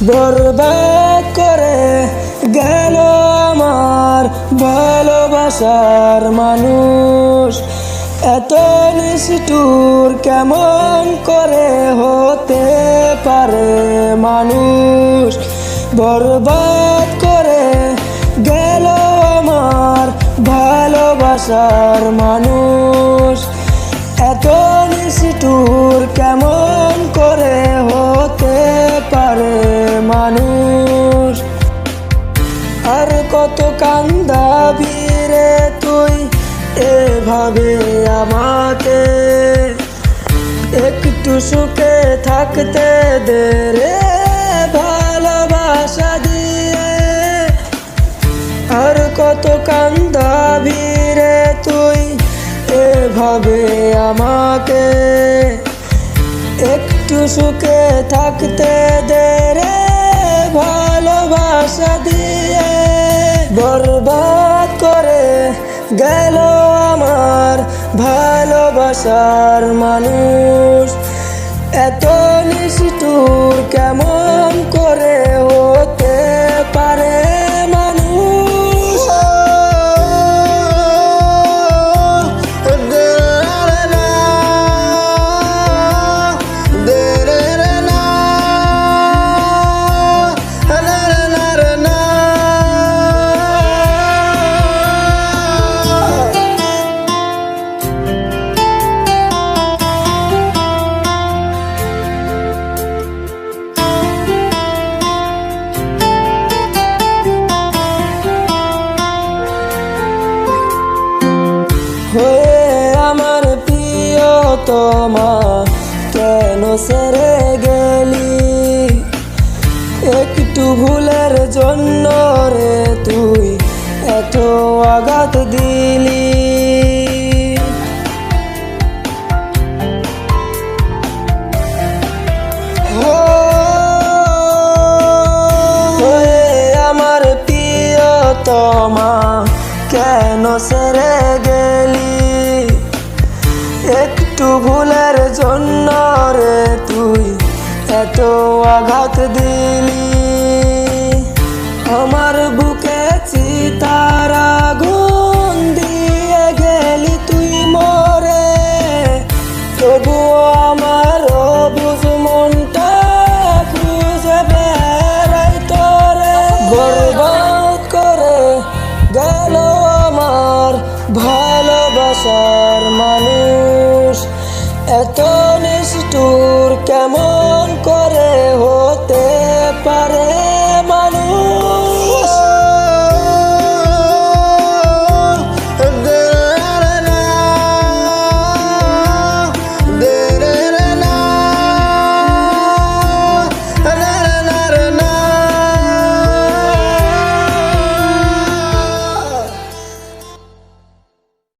বরবাদ করে গেল আমার ভালোবাসার মানুষ। এত নিষ্ঠুর কেমন করে হতে পারে মানুষ। বরবাদ করে গেল আমার ভালোবাসার মানুষ। এত নিষ্ঠুর কেমন করে হতে পারে মানুষ। আর কত কান্দাবি রে তুই এভাবে আমাকে, একটু সুখে থাকতে দে রে ভালোবাসা দিয়ে। আর কত কান্দাবি রে তুই এভাবে আমাকে, একটু সুখে থাকতে দে রে ভালোবাসা দিয়ে। বরবাদ করে গেল আমার ভালোবাসার মানুষ। এত নিষ্ঠুর কেমন করে হতে পারে মানুষ। হয়ে আমার প্রিয়তমা কেন ছেড়ে গেলি, একটু ভুলের জন্য রে তুই এত আঘাত দিলি। হয়ে আমার প্রিয়তমা কেন ছেড়ে গেলি, একটু ভুলের জন্য রে তুই এত আঘাত দিলি। আমার বুকে চিতার আগুন দিয়ে গেলি তুই মরে, তবুও আমার অবুঝ মনটা খুঁজে বেড়াই তোরে। বরবাদ করে গেল আমার ভালোবাসার মানুষ। এত নিষ্ঠুর কেমন করে হতে পারে